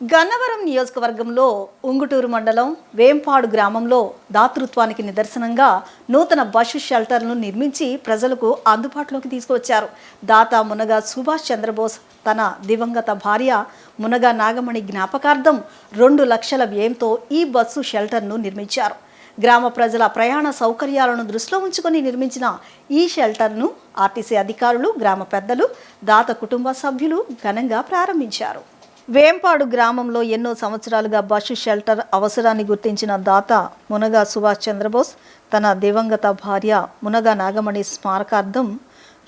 గన్నవరం నియోజకవర్గంలో ఉంగుటూరు మండలం వేంపాడు గ్రామంలో దాతృత్వానికి నిదర్శనంగా నూతన బస్సు షెల్టర్ను నిర్మించి ప్రజలకు అందుబాటులోకి తీసుకువచ్చారు. దాత మునగ సుభాష్ చంద్రబోస్ తన దివంగత భార్య మునగ నాగమణి జ్ఞాపకార్థం 2 లక్షల వ్యయంతో ఈ బస్సు షెల్టర్ను నిర్మించారు. గ్రామ ప్రజల ప్రయాణ సౌకర్యాలను దృష్టిలో ఉంచుకొని నిర్మించిన ఈ షెల్టర్ను ఆర్టీసీ అధికారులు, గ్రామ పెద్దలు, దాత కుటుంబ సభ్యులు ఘనంగా ప్రారంభించారు. వేంపాడు గ్రామంలో ఎన్నో సంవత్సరాలుగా బస్సు షెల్టర్ అవసరాన్ని గుర్తించిన దాత మునగ సుభాష్ చంద్రబోస్ తన దివంగత భార్య మునగ నాగమణి స్మారకార్థం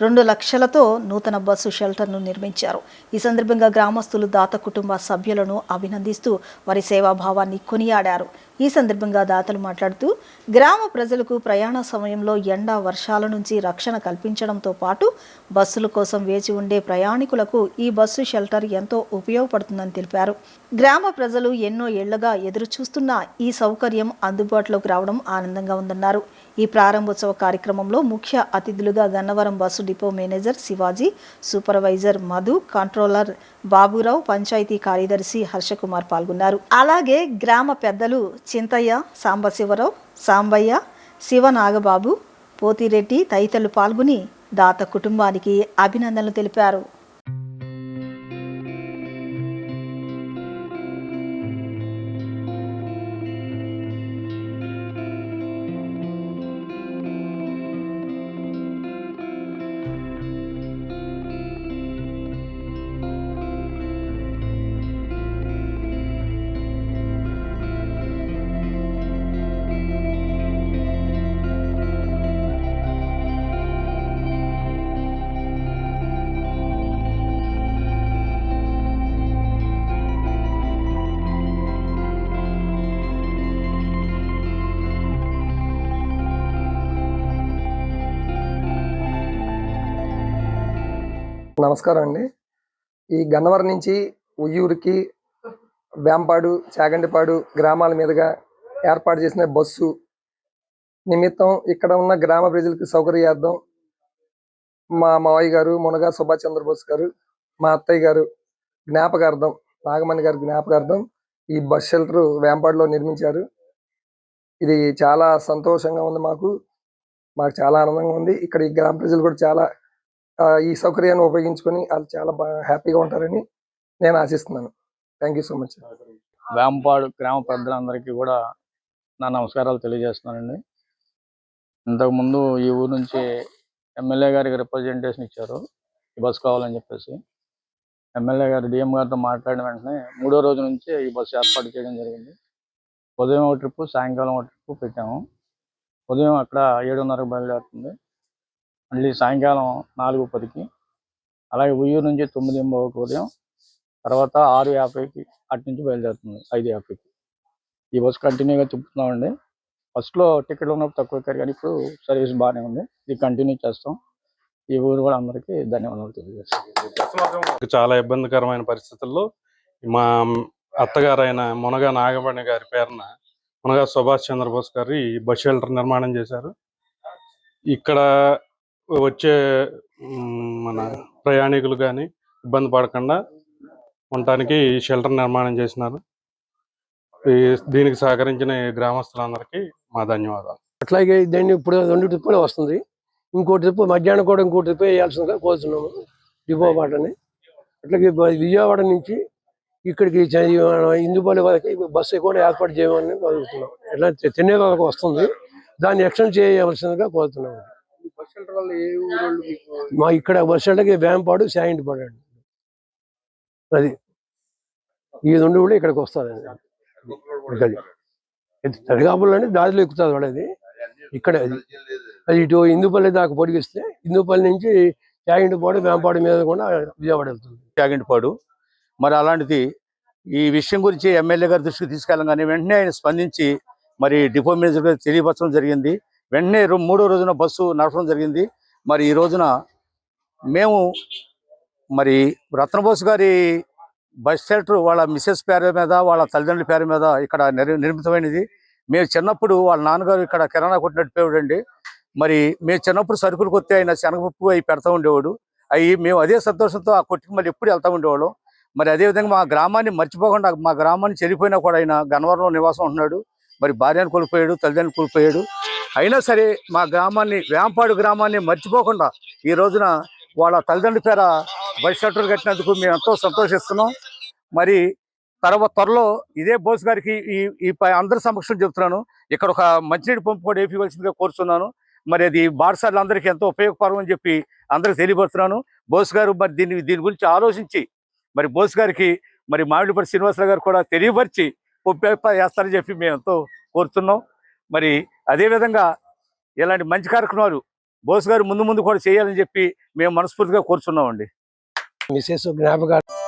2 లక్షలతో నూతన బస్సు షెల్టర్ను నిర్మించారు. ఈ సందర్భంగా గ్రామస్తులు దాత కుటుంబ సభ్యులను అభినందిస్తూ వారి సేవాభావాన్ని కొనియాడారు. ఈ సందర్భంగా దాతలు మాట్లాడుతూ గ్రామ ప్రజలకు ప్రయాణ సమయంలో ఎండ, వర్షాల నుంచి రక్షణ కల్పించడంతో పాటు బస్సుల కోసం వేచి ఉండే ప్రయాణికులకు ఈ బస్సు షెల్టర్ ఎంతో ఉపయోగపడుతుందని తెలిపారు. గ్రామ ప్రజలు ఎన్నో ఏళ్లుగా ఎదురు చూస్తున్న ఈ సౌకర్యం అందుబాటులోకి రావడం ఆనందంగా ఉందన్నారు. ఈ ప్రారంభోత్సవ కార్యక్రమంలో ముఖ్య అతిథులుగా Gannavaram bus depot manager Shivaji, supervisor Madhu, controller Baburao, panchayat కార్యదర్శి హర్షకుమార్ పాల్గొన్నారు. అలాగే గ్రామ పెద్దలు చింతయ్య, సాంబశివరావు, సాంబయ్య, శివనాగబాబు, పోతిరెడ్డి తదితరులు పాల్గొని దాత కుటుంబానికి అభినందనలు తెలిపారు. నమస్కారం అండి. ఈ గన్నవరం నుంచి ఉయ్యూరుకి, వేంపాడు, చాగంటిపాడు గ్రామాల మీదుగా ఏర్పాటు చేసిన బస్సు నిమిత్తం ఇక్కడ ఉన్న గ్రామ ప్రజలకు సౌకర్యార్థం మా మావయ్య గారు మునగా సుభాష్ చంద్రబోస్ గారు, మా అత్తయ్య గారు జ్ఞాపకార్థం, నాగమణి గారి జ్ఞాపకార్థం ఈ బస్ షెల్టర్ వేంపాడులో నిర్మించారు. ఇది చాలా సంతోషంగా ఉంది. మాకు చాలా ఆనందంగా ఉంది. ఇక్కడ ఈ గ్రామ ప్రజలు కూడా చాలా ఈ సౌకర్యాన్ని ఉపయోగించుకొని వాళ్ళు చాలా హ్యాపీగా ఉంటారని నేను ఆశిస్తున్నాను. Thank you so much. Vempadu గ్రామ పెద్దలందరికీ కూడా నా నమస్కారాలు తెలియజేస్తున్నానండి. ఇంతకుముందు ఈ ఊరు నుంచి ఎమ్మెల్యే గారికి రిప్రజెంటేషన్ ఇచ్చారు ఈ బస్సు కావాలని చెప్పేసి. ఎమ్మెల్యే గారు డిఎం గారితో మాట్లాడిన వెంటనే 3వ రోజు నుంచి ఈ బస్సు ఏర్పాటు చేయడం జరిగింది. ఉదయం ఒక ట్రిప్పు, సాయంకాలం ఒక ట్రిప్పు పెట్టాము. ఉదయం అక్కడ 7:30కు బయలుదేరుతుంది, మళ్ళీ సాయంకాలం 4:10కి, అలాగే ఉయ్యూరు నుంచి 9:30కి ఉదయం, తర్వాత 6:50కి అటు నుంచి బయలుదేరుతుంది 5:50కి. ఈ బస్సు కంటిన్యూగా తిప్పుతున్నామండి. ఫస్ట్లో టికెట్లు ఉన్నప్పుడు తక్కువ ఎక్కారు, కానీ ఇప్పుడు సర్వీస్ బాగానే ఉంది. ఇది కంటిన్యూ చేస్తాం. ఈ ఊరు కూడా అందరికీ ధన్యవాదాలు తెలియజేస్తాం. చాలా ఇబ్బందికరమైన పరిస్థితుల్లో మా అత్తగారైన మునగ నాగమణి గారి పేరున మునగ సుభాష్ చంద్రబోస్ గారు ఈ బస్ షెల్టర్ నిర్మాణం చేశారు. ఇక్కడ వచ్చే మన ప్రయాణికులు కానీ ఇబ్బంది పడకుండా ఉండటానికి షెల్టర్ నిర్మాణం చేసినారు. దీనికి సహకరించిన గ్రామస్తులందరికీ మా ధన్యవాదాలు. అట్లాగే దీన్ని ఇప్పుడు 2 ట్రిప్పులు వస్తుంది. ఇంకో ట్రిప్ మధ్యాహ్నం కూడా ఇంకో ట్రిప్ వేయాల్సిందిగా కోరుతున్నాము డిపో పాటని. అట్లాగే విజయవాడ నుంచి ఇక్కడికి ఇందుపల్లి వరకు బస్సు కూడా ఏర్పాటు చేయమని కోరుతున్నాం. ఎట్లా చెన్నై వరకు వస్తుంది, దాన్ని ఎక్స్టెండ్ చేయవలసిందిగా కోరుతున్నాము. మా ఇక్కడ బస్ షెల్టర్కి వేంపాడు, చాగంటిపాడు అండి. అది ఈ 2 కూడా ఇక్కడికి వస్తుందండి. తడిగాపులు అంటే దారిలో ఎక్కుతుంది వాడది. ఇక్కడ అది ఇటు ఇందుపల్లి దాకా పొడిగిస్తే ఇందుపల్లి నుంచి చాగంటిపాడు, వేంపాడు మీద కూడా విజయవాడ వెళ్తుంది. చాగంటిపాడు మరి అలాంటిది ఈ విషయం గురించి ఎమ్మెల్యే గారి దృష్టికి తీసుకెళ్ళగానే వెంటనే ఆయన స్పందించి మరి డిపో మేనేజర్ గారు తెలియపరచడం జరిగింది. వెంటనే 3వ రోజున బస్సు నడపడం జరిగింది. మరి ఈ రోజున మేము మరి రత్నబోస్ గారి బస్ షెల్టర్ వాళ్ళ మిసెస్ పేరు మీద, వాళ్ళ తల్లిదండ్రుల పేరు మీద ఇక్కడ నిర్మితమైనది. మేము చిన్నప్పుడు వాళ్ళ నాన్నగారు ఇక్కడ కిరాణా కొట్టు నడిపేవాడండి. మరి మేము చిన్నప్పుడు సరుకులు కొత్తే ఆయన శనగపప్పు అవి పెడతా ఉండేవాడు. అవి మేము అదే సంతోషంతో ఆ కొట్టుకు మళ్ళీ ఎప్పుడు వెళ్తూ ఉండేవాళ్ళం. మరి అదేవిధంగా మా గ్రామాన్ని మర్చిపోకుండా, మా గ్రామాన్ని చెడిపోయినా కూడా ఆయన గన్నవరంలో నివాసం ఉంటున్నాడు. మరి భార్యను కోల్పోయాడు, తల్లిదండ్రులు కోల్పోయాడు. అయినా సరే మా గ్రామాన్ని, వేంపాడు గ్రామాన్ని మర్చిపోకుండా ఈ రోజున వాళ్ళ తల్లిదండ్రుల పేర బస్ షెల్టర్ కట్టినందుకు మేము ఎంతో సంతోషిస్తున్నాం. మరి త్వరలో ఇదే బోస్ గారికి అందరి సమక్షం చెప్తున్నాను, ఇక్కడ ఒక మంచినీటి పంపు కూడా వేయవలసిందిగా కోరుతున్నాను. మరి అది బాటసార్లందరికీ ఎంతో ఉపయోగపరం అని చెప్పి అందరికి తెలియపరుస్తున్నాను. బోస్ గారు మరి దీని గురించి ఆలోచించి మరి బోస్ గారికి మరి మామిడిపల్లి శ్రీనివాసరావు గారు కూడా తెలియపరిచి వేస్తారని చెప్పి మేము ఎంతో కోరుతున్నాం. మరి అదేవిధంగా ఇలాంటి మంచి కార్యక్రమాలు బోస్ గారు ముందు కూడా చేయాలని చెప్పి మేము మనస్ఫూర్తిగా కోరుతున్నామండి. మిసెస్ జ్ఞాపకాలు